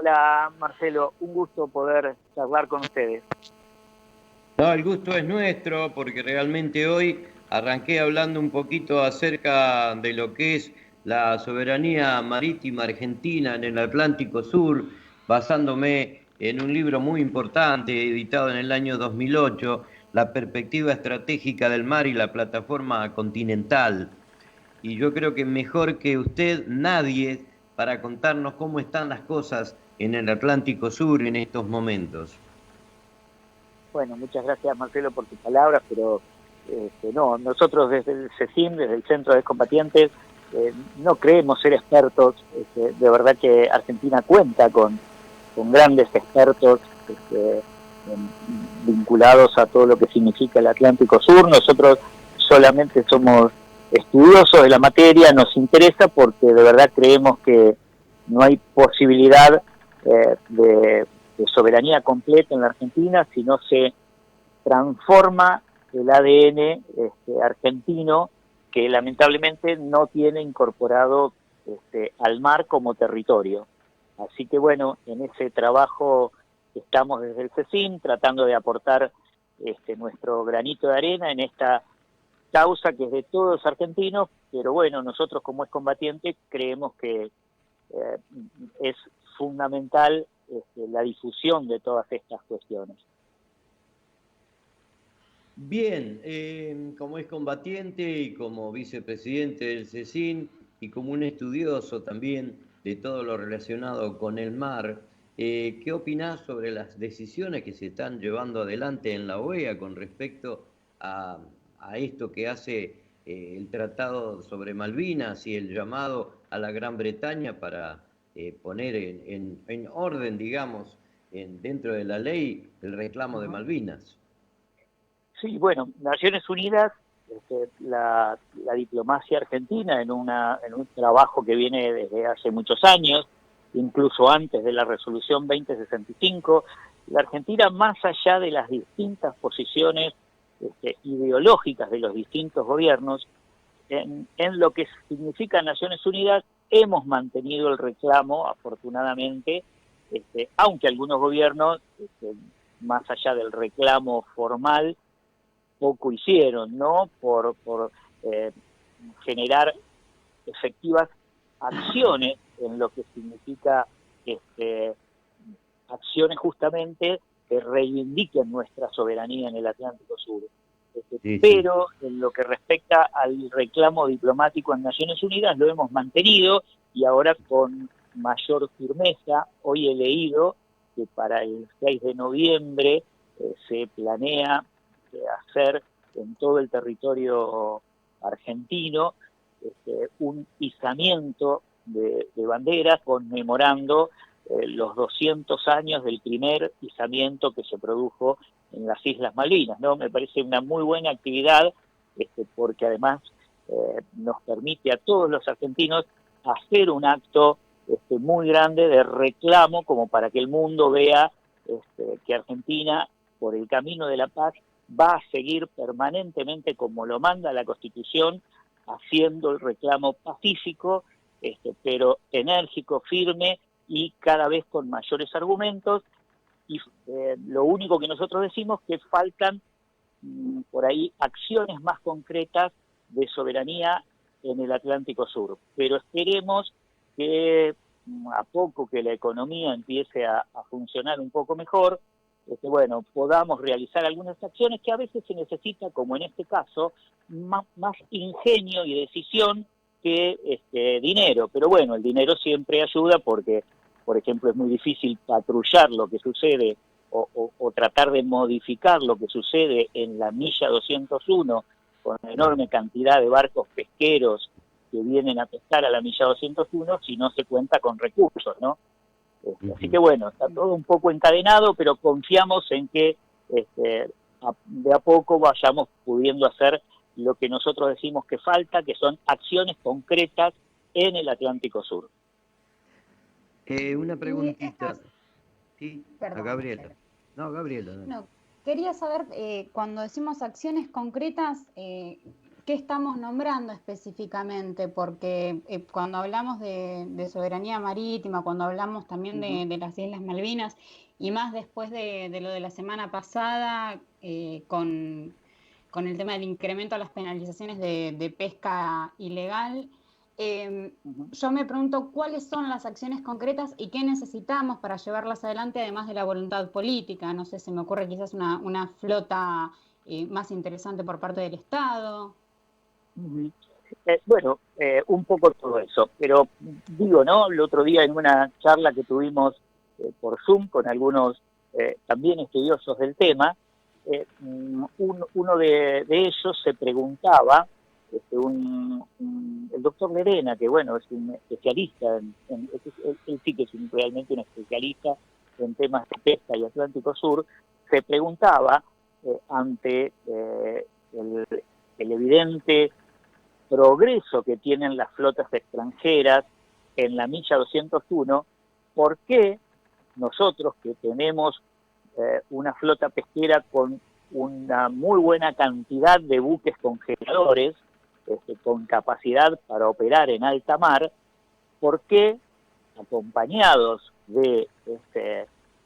Hola Marcelo, un gusto poder charlar con ustedes. No, el gusto es nuestro porque realmente hoy arranqué hablando un poquito acerca de lo que es la soberanía marítima argentina en el Atlántico Sur, basándome en un libro muy importante editado en el año 2008, La perspectiva estratégica del mar y la plataforma continental. Y yo creo que mejor que usted, nadie, para contarnos cómo están las cosas en el Atlántico Sur en estos momentos. Bueno, muchas gracias Marcelo por tus palabras, pero no, nosotros desde el CECIM, desde el Centro de Combatientes, no creemos ser expertos. De verdad que Argentina cuenta con grandes expertos vinculados a todo lo que significa el Atlántico Sur. Nosotros solamente somos estudiosos de la materia, nos interesa porque de verdad creemos que no hay posibilidad de soberanía completa en la Argentina si no se transforma el ADN argentino, que lamentablemente no tiene incorporado al mar como territorio. Así que bueno, en ese trabajo estamos desde el CECIN tratando de aportar nuestro granito de arena en esta causa que es de todos los argentinos, pero bueno, nosotros como excombatientes creemos que eh, es fundamental la difusión de todas estas cuestiones. Bien, como es combatiente y como vicepresidente del CECIN y como un estudioso también de todo lo relacionado con el mar, ¿qué opinás sobre las decisiones que se están llevando adelante en la OEA con respecto a, a esto que hace el Tratado sobre Malvinas y el llamado a la Gran Bretaña para poner en orden, digamos, dentro de la ley el reclamo de Malvinas? Sí, bueno, Naciones Unidas, la diplomacia argentina en un trabajo que viene desde hace muchos años, incluso antes de la resolución 2065, la Argentina, más allá de las distintas posiciones ideológicas de los distintos gobiernos, en lo que significa Naciones Unidas, hemos mantenido el reclamo, afortunadamente, aunque algunos gobiernos, más allá del reclamo formal, poco hicieron, ¿no? Por eh, generar efectivas acciones en lo que significa acciones justamente que reivindiquen nuestra soberanía en el Atlántico Sur. Sí, sí. Pero en lo que respecta al reclamo diplomático en Naciones Unidas lo hemos mantenido y ahora con mayor firmeza. Hoy he leído que para el 6 de noviembre se planea hacer en todo el territorio argentino un izamiento de banderas conmemorando los 200 años del primer izamiento que se produjo en las Islas Malvinas, ¿no? Me parece una muy buena actividad, porque además nos permite a todos los argentinos hacer un acto muy grande de reclamo, como para que el mundo vea que Argentina, por el camino de la paz, va a seguir permanentemente, como lo manda la Constitución, haciendo el reclamo pacífico, pero enérgico, firme y cada vez con mayores argumentos. Y lo único que nosotros decimos es que faltan por ahí acciones más concretas de soberanía en el Atlántico Sur. Pero esperemos que a poco que la economía empiece a funcionar un poco mejor, bueno, podamos realizar algunas acciones que a veces se necesita, como en este caso, más ingenio y decisión que dinero. Pero bueno, el dinero siempre ayuda porque, por ejemplo, es muy difícil patrullar lo que sucede o tratar de modificar lo que sucede en la milla 201 con una enorme cantidad de barcos pesqueros que vienen a pescar a la milla 201 si no se cuenta con recursos, ¿no? Así que Ujú. bueno, está todo un poco encadenado, pero confiamos en que de a poco vayamos pudiendo hacer lo que nosotros decimos que falta, que son acciones concretas en el Atlántico Sur. Una Y preguntita. Sí, a perdón, Gabriela. Marcelo. No, Gabriela, dale. No, quería saber, cuando decimos acciones concretas, ¿qué estamos nombrando específicamente? Porque cuando hablamos de soberanía marítima, cuando hablamos también de las Islas Malvinas, y más después de lo de la semana pasada, con el tema del incremento a las penalizaciones de pesca ilegal, yo me pregunto cuáles son las acciones concretas y qué necesitamos para llevarlas adelante, además de la voluntad política. No sé, se me ocurre quizás una flota más interesante por parte del Estado. Bueno, un poco todo eso, pero digo, ¿no? El otro día en una charla que tuvimos por Zoom con algunos también estudiosos del tema, uno de ellos se preguntaba, el doctor Lerena, que bueno, es un especialista, él sí que es realmente un especialista en temas de pesca y Atlántico Sur, se preguntaba ante el evidente progreso que tienen las flotas extranjeras en la milla 201, ¿por qué nosotros que tenemos una flota pesquera con una muy buena cantidad de buques congeladores, con capacidad para operar en alta mar, por qué acompañados de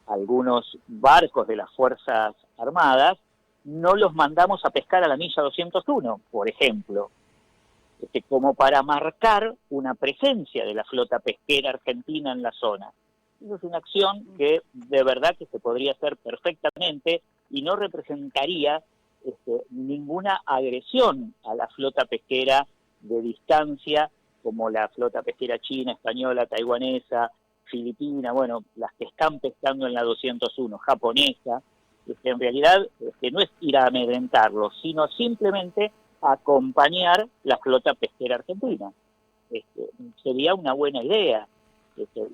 algunos barcos de las Fuerzas Armadas, no los mandamos a pescar a la milla 201, por ejemplo? Como para marcar una presencia de la flota pesquera argentina en la zona. Eso es una acción que de verdad que se podría hacer perfectamente y no representaría ninguna agresión a la flota pesquera de distancia, como la flota pesquera china, española, taiwanesa, filipina, bueno, las que están pescando en la 201, japonesa. En realidad no es ir a amedrentarlos, sino simplemente acompañar la flota pesquera argentina. Sería una buena idea.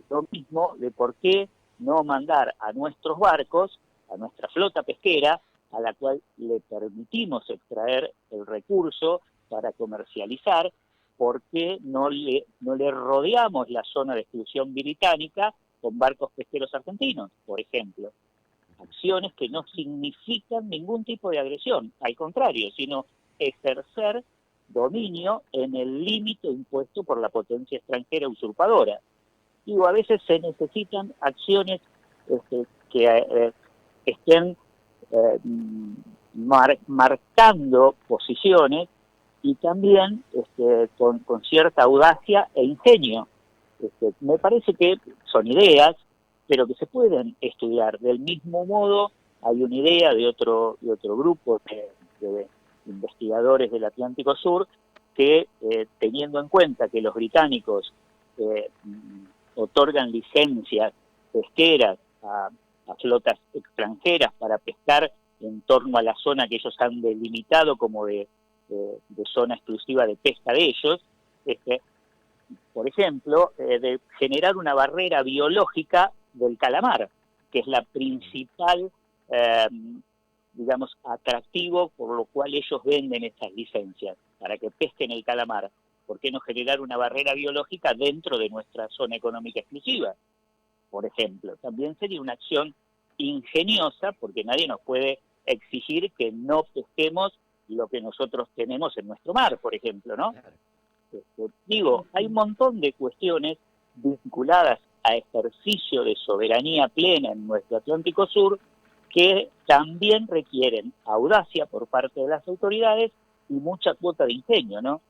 Lo mismo de por qué no mandar a nuestros barcos, a nuestra flota pesquera, a la cual le permitimos extraer el recurso para comercializar, por qué no le rodeamos la zona de exclusión británica con barcos pesqueros argentinos, por ejemplo. Acciones que no significan ningún tipo de agresión, al contrario, sino ejercer dominio en el límite impuesto por la potencia extranjera usurpadora. Digo, a veces se necesitan acciones que estén marcando posiciones y también con cierta audacia e ingenio. Me parece que son ideas, pero que se pueden estudiar. Del mismo modo, hay una idea de otro grupo de investigadores del Atlántico Sur que, teniendo en cuenta que los británicos otorgan licencias pesqueras a flotas extranjeras para pescar en torno a la zona que ellos han delimitado como de zona exclusiva de pesca de ellos, por ejemplo, de generar una barrera biológica del calamar, que es la principal digamos, atractivo por lo cual ellos venden estas licencias, para que pesquen el calamar. ¿Por qué no generar una barrera biológica dentro de nuestra zona económica exclusiva? Por ejemplo, también sería una acción ingeniosa, porque nadie nos puede exigir que no pesquemos lo que nosotros tenemos en nuestro mar, por ejemplo, ¿no? Digo, hay un montón de cuestiones vinculadas a ejercicio de soberanía plena en nuestro Atlántico Sur que también requieren audacia por parte de las autoridades y mucha cuota de ingenio, ¿no?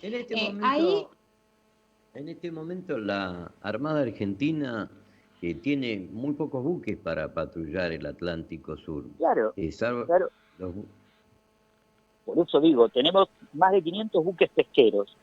En este momento la Armada Argentina tiene muy pocos buques para patrullar el Atlántico Sur. Claro, claro. Por eso digo, tenemos más de 500 buques pesqueros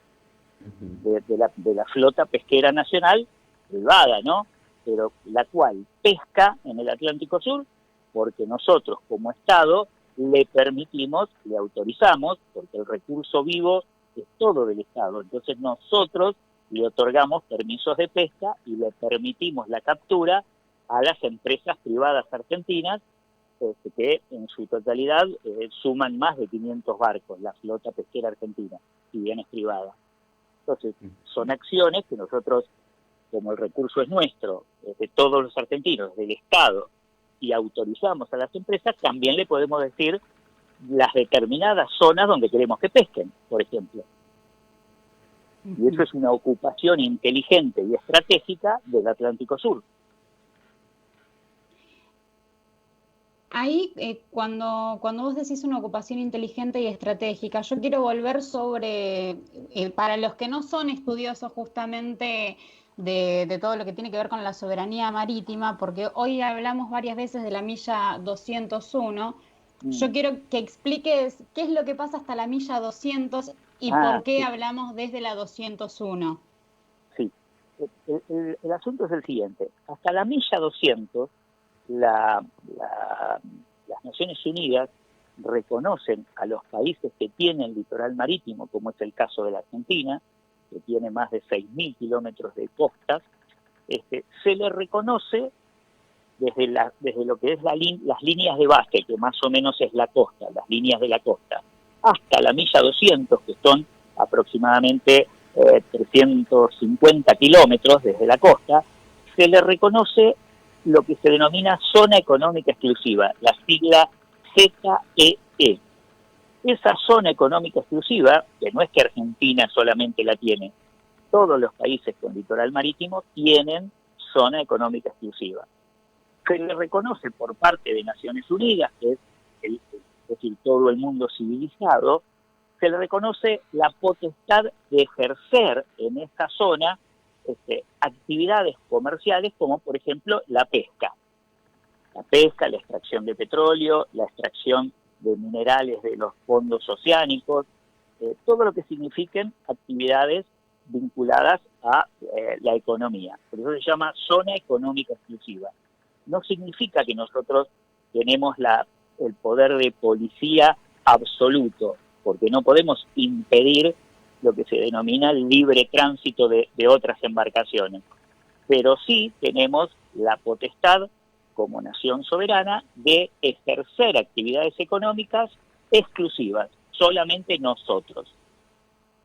de la flota pesquera nacional privada, ¿no? Pero la cual pesca en el Atlántico Sur porque nosotros como Estado le permitimos, le autorizamos, porque el recurso vivo es todo del Estado, entonces nosotros le otorgamos permisos de pesca y le permitimos la captura a las empresas privadas argentinas que en su totalidad suman más de 500 barcos, la flota pesquera argentina, si bien es privada. Entonces, son acciones que nosotros, como el recurso es nuestro, de todos los argentinos, del Estado, y autorizamos a las empresas, también le podemos decir las determinadas zonas donde queremos que pesquen, por ejemplo. Y eso es una ocupación inteligente y estratégica del Atlántico Sur. Ahí, cuando vos decís una ocupación inteligente y estratégica, yo quiero volver sobre, para los que no son estudiosos justamente de todo lo que tiene que ver con la soberanía marítima, porque hoy hablamos varias veces de la milla 201, yo quiero que expliques qué es lo que pasa hasta la milla 200 y por qué Sí. hablamos desde la 201. Sí. El asunto es el siguiente. Hasta la milla 200, las Naciones Unidas reconocen a los países que tienen litoral marítimo, como es el caso de la Argentina, que tiene más de 6.000 kilómetros de costas, se le reconoce desde lo que es las líneas de base, que más o menos es la costa, las líneas de la costa, hasta la milla 200, que son aproximadamente 350 kilómetros desde la costa, se le reconoce lo que se denomina zona económica exclusiva, la sigla ZEE. Esa zona económica exclusiva, que no es que Argentina solamente la tiene, todos los países con litoral marítimo tienen zona económica exclusiva. Se le reconoce por parte de Naciones Unidas, que es decir, todo el mundo civilizado, se le reconoce la potestad de ejercer en esa zona actividades comerciales como, por ejemplo, la pesca. La pesca, la extracción de petróleo, la extracción de minerales de los fondos oceánicos, todo lo que signifiquen actividades vinculadas a la economía. Por eso se llama zona económica exclusiva. No significa que nosotros tenemos el poder de policía absoluto, porque no podemos impedir lo que se denomina el libre tránsito de otras embarcaciones. Pero sí tenemos la potestad, como nación soberana, de ejercer actividades económicas exclusivas, solamente nosotros.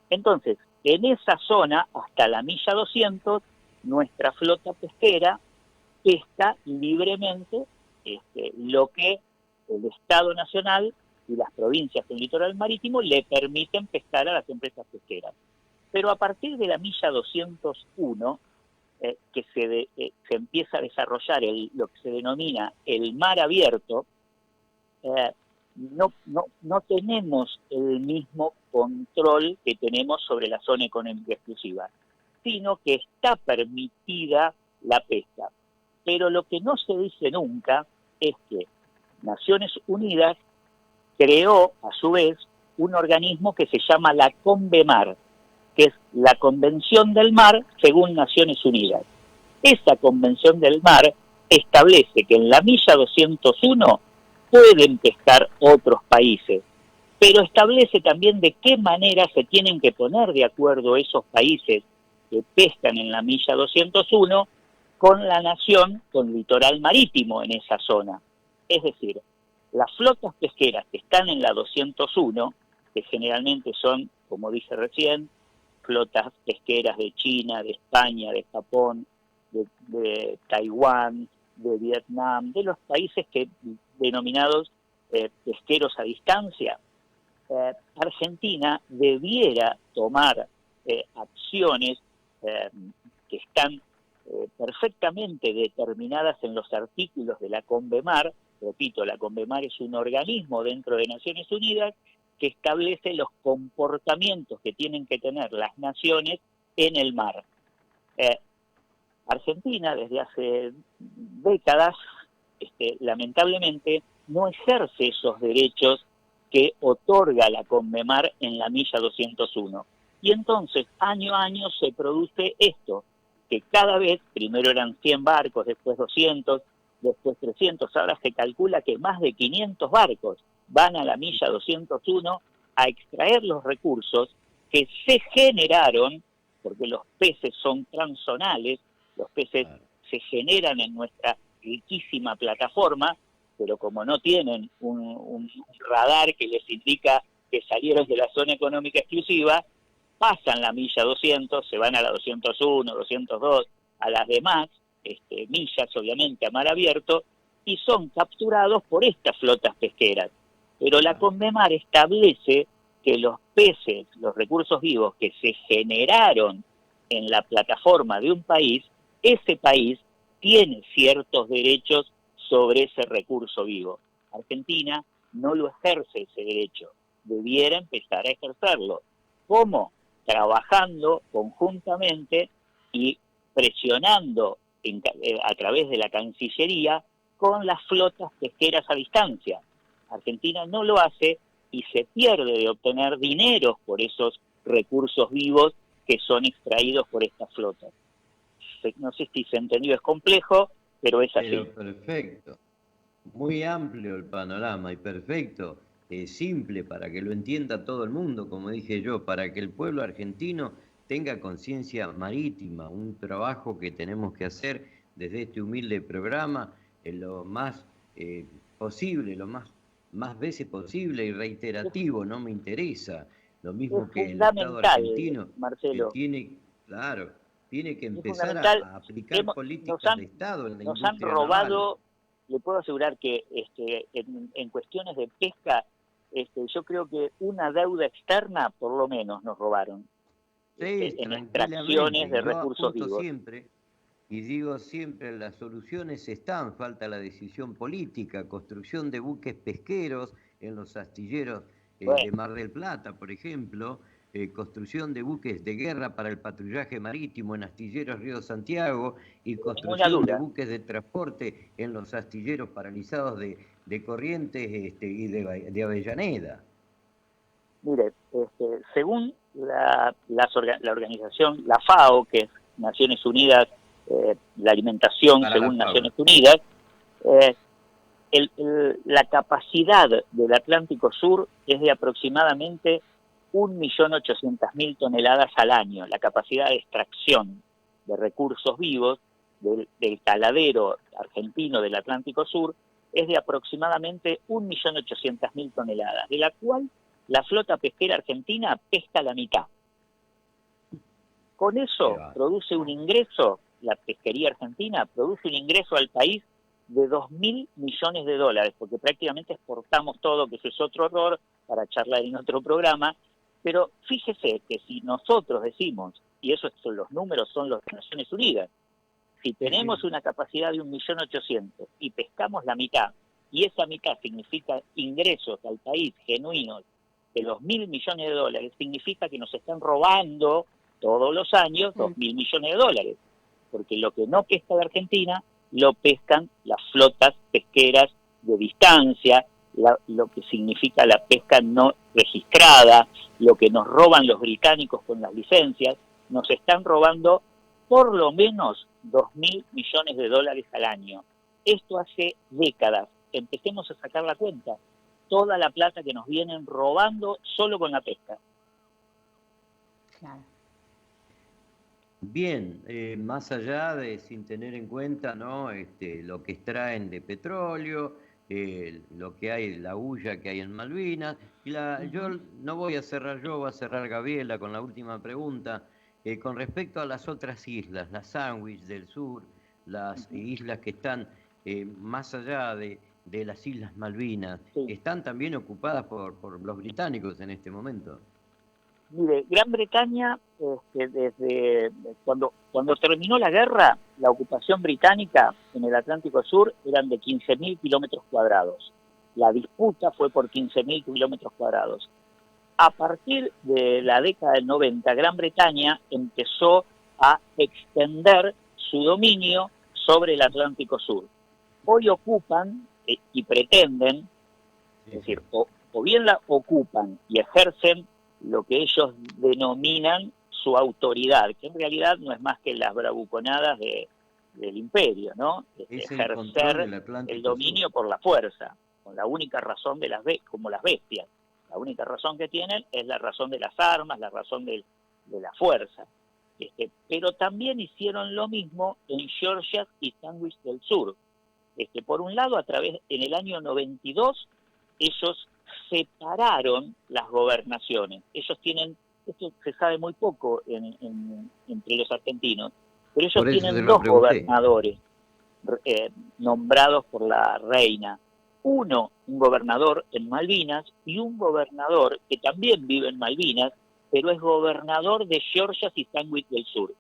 Entonces, en esa zona, hasta la milla 200, nuestra flota pesquera pesca libremente lo que el Estado Nacional y las provincias del litoral marítimo le permiten pescar a las empresas pesqueras. Pero a partir de la milla 201, que se empieza a desarrollar lo que se denomina el mar abierto, no tenemos el mismo control que tenemos sobre la zona económica exclusiva, sino que está permitida la pesca. Pero lo que no se dice nunca es que Naciones Unidas creó, a su vez, un organismo que se llama la CONVEMAR, que es la Convención del Mar según Naciones Unidas. Esa Convención del Mar establece que en la milla 201 pueden pescar otros países, pero establece también de qué manera se tienen que poner de acuerdo esos países que pescan en la milla 201 con la nación con litoral marítimo en esa zona. Es decir, las flotas pesqueras que están en la 201, que generalmente son, como dije recién, flotas pesqueras de China, de España, de Japón, de Taiwán, de Vietnam, de los países denominados pesqueros a distancia, Argentina debiera tomar acciones que están perfectamente determinadas en los artículos de la CONVEMAR. Repito, la CONVEMAR es un organismo dentro de Naciones Unidas que establece los comportamientos que tienen que tener las naciones en el mar. Argentina, desde hace décadas, lamentablemente, no ejerce esos derechos que otorga la CONVEMAR en la milla 201. Y entonces, año a año, se produce esto, que cada vez, primero eran 100 barcos, después 200, después 300, ahora se calcula que más de 500 barcos van a la milla 201 a extraer los recursos que se generaron, porque los peces son transzonales, los peces se generan en nuestra riquísima plataforma, pero como no tienen un radar que les indica que salieron de la zona económica exclusiva, pasan la milla 200, se van a la 201, 202, a las demás millas, obviamente, a mar abierto, y son capturados por estas flotas pesqueras. Pero la Conmemar establece que los peces, los recursos vivos que se generaron en la plataforma de un país, ese país tiene ciertos derechos sobre ese recurso vivo. Argentina no lo ejerce ese derecho, debiera empezar a ejercerlo. ¿Cómo? Trabajando conjuntamente y presionando a través de la Cancillería con las flotas pesqueras a distancia. Argentina no lo hace y se pierde de obtener dinero por esos recursos vivos que son extraídos por estas flotas. No sé si se entendió, es complejo, pero es así. Pero perfecto, muy amplio el panorama y perfecto, simple para que lo entienda todo el mundo, como dije yo, para que el pueblo argentino tenga conciencia marítima, un trabajo que tenemos que hacer desde este humilde programa lo más posible, más veces posible y reiterativo, no me interesa. Lo mismo Es que el Estado argentino, que Marcelo, tiene que es empezar fundamental. a aplicar Nos políticas de Estado en la nos han industria naval. robado, le puedo asegurar que en cuestiones de pesca, yo creo que una deuda externa, por lo menos, nos robaron. Sí, En tranquilamente. extracciones de Yo recursos apunto vivos. siempre y digo siempre, las soluciones están, falta la decisión política, construcción de buques pesqueros en los astilleros de Bueno, Mar del Plata, por ejemplo, construcción de buques de guerra para el patrullaje marítimo en astilleros Río Santiago y sin ninguna construcción de duda. buques de transporte en los astilleros paralizados de Corrientes y de Avellaneda. Mire, según la organización, la FAO, que es Naciones Unidas, la alimentación Para la según FAO. Naciones Unidas, eh, la capacidad del Atlántico Sur es de aproximadamente 1.800.000 toneladas al año, la capacidad de extracción de recursos vivos del caladero argentino del Atlántico Sur es de aproximadamente 1.800.000 toneladas, de la cual la flota pesquera argentina pesca la mitad. Con eso produce un ingreso, la pesquería argentina produce un ingreso al país de 2.000 millones de dólares, porque prácticamente exportamos todo, que eso es otro horror para charlar en otro programa, pero fíjese que si nosotros decimos, y esos son los números, son los de Naciones Unidas, si tenemos una capacidad de 1.800.000 y pescamos la mitad, y esa mitad significa ingresos al país genuinos de 2.000 millones de dólares, significa que nos están robando todos los años 2.000 millones de dólares, porque lo que no pesca la Argentina lo pescan las flotas pesqueras de distancia, lo que significa la pesca no registrada, lo que nos roban los británicos con las licencias, nos están robando por lo menos 2.000 millones de dólares al año. Esto hace décadas. Empecemos a sacar la cuenta. Toda la plata que nos vienen robando solo con la pesca. Claro. Bien, más allá de sin tener en cuenta, ¿no? Lo que extraen de petróleo, lo que hay, la hulla que hay en Malvinas. Yo no voy a cerrar yo, va a cerrar Gabriela con la última pregunta. Con respecto a las otras islas, las Sandwich del sur, las islas que están más allá de las Islas Malvinas, ¿están también ocupadas por los británicos en este momento? Mire, Gran Bretaña, desde cuando terminó la guerra, la ocupación británica en el Atlántico Sur eran de 15.000 kilómetros cuadrados. La disputa fue por 15.000 kilómetros cuadrados. A partir de la década del 90, Gran Bretaña empezó a extender su dominio sobre el Atlántico Sur. Hoy ocupan y pretenden, es decir, o bien la ocupan y ejercen lo que ellos denominan su autoridad, que en realidad no es más que las bravuconadas del imperio, ¿no? Ejercer el dominio por la fuerza, con la única razón de como las bestias. La única razón que tienen es la razón de las armas, la razón de la fuerza. Pero también hicieron lo mismo en Georgia y Sandwich del Sur. Por un lado, en el año 92, ellos separaron las gobernaciones. Ellos tienen, esto se sabe muy poco entre los argentinos, pero ellos tienen dos gobernadores nombrados por la reina. un gobernador en Malvinas y un gobernador que también vive en Malvinas, pero es gobernador de Georgias y Sandwich del Sur.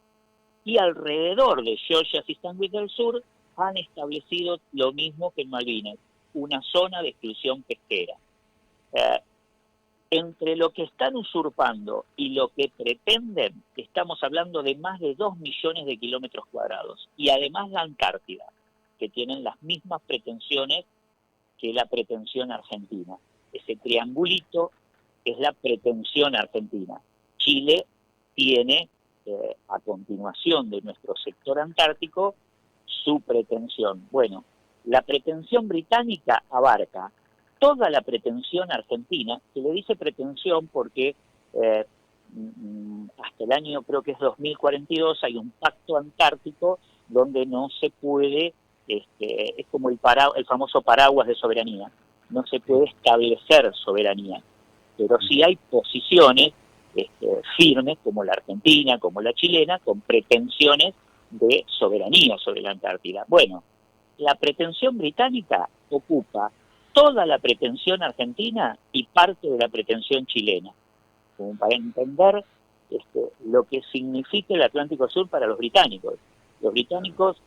Y alrededor de Georgias y Sandwich del Sur han establecido lo mismo que en Malvinas, una zona de exclusión pesquera. Entre lo que están usurpando y lo que pretenden, estamos hablando de más de 2 millones de kilómetros cuadrados. Y además la Antártida, que tienen las mismas pretensiones que la pretensión argentina. Ese triangulito es la pretensión argentina. Chile tiene, a continuación de nuestro sector antártico, su pretensión. Bueno, la pretensión británica abarca toda la pretensión argentina. Se le dice pretensión porque hasta el año, creo que es 2042, hay un pacto antártico donde no se puede, es como el famoso paraguas de soberanía, no se puede establecer soberanía, pero sí hay posiciones firmes, como la argentina, como la chilena, con pretensiones de soberanía sobre la Antártida. Bueno, la pretensión británica ocupa toda la pretensión argentina y parte de la pretensión chilena, como para entender lo que significa el Atlántico Sur para los británicos. Los británicos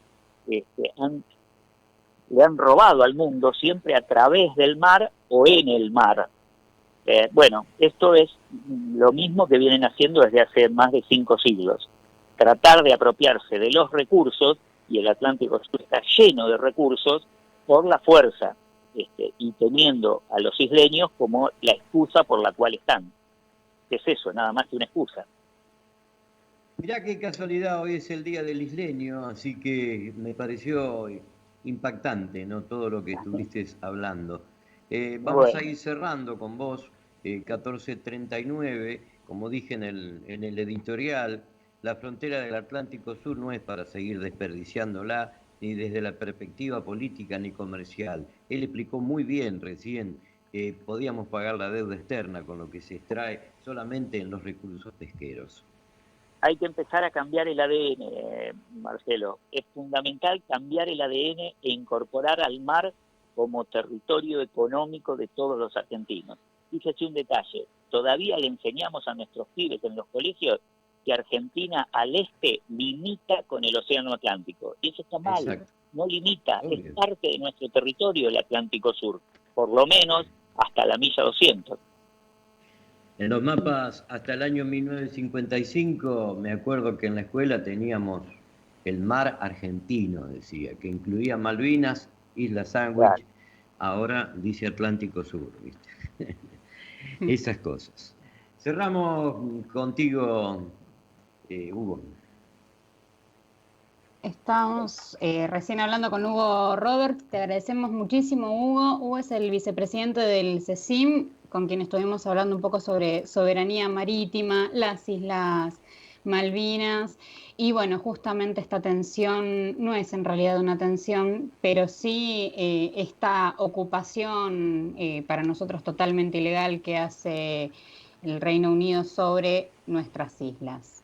le han robado al mundo siempre a través del mar o en el mar. Bueno, esto es lo mismo que vienen haciendo desde hace más de 5 siglos. Tratar de apropiarse de los recursos, y el Atlántico Sur está lleno de recursos, por la fuerza, y teniendo a los isleños como la excusa por la cual están. ¿Qué es eso? Nada más que una excusa. Mirá qué casualidad, hoy es el Día del Isleño, así que me pareció impactante, ¿no? Todo lo que estuviste hablando. Vamos a ir cerrando con vos, 1439, como dije en el editorial, la frontera del Atlántico Sur no es para seguir desperdiciándola, ni desde la perspectiva política ni comercial. Él explicó muy bien recién que podíamos pagar la deuda externa con lo que se extrae solamente en los recursos pesqueros. Hay que empezar a cambiar el ADN, Marcelo. Es fundamental cambiar el ADN e incorporar al mar como territorio económico de todos los argentinos. Fíjese un detalle, todavía le enseñamos a nuestros pibes en los colegios que Argentina al este limita con el Océano Atlántico. Y eso está mal. Exacto. No limita, es parte de nuestro territorio el Atlántico Sur, por lo menos hasta la milla 200. En los mapas hasta el año 1955, me acuerdo que en la escuela teníamos el mar argentino, decía, que incluía Malvinas, Isla Sandwich, claro. Ahora dice Atlántico Sur, ¿viste? Esas cosas. Cerramos contigo, Hugo. Estamos recién hablando con Hugo Robert, te agradecemos muchísimo, Hugo. Hugo es el vicepresidente del CECIM, con quien estuvimos hablando un poco sobre soberanía marítima, las Islas Malvinas, y bueno, justamente esta tensión no es en realidad una tensión, pero sí esta ocupación para nosotros totalmente ilegal que hace el Reino Unido sobre nuestras islas.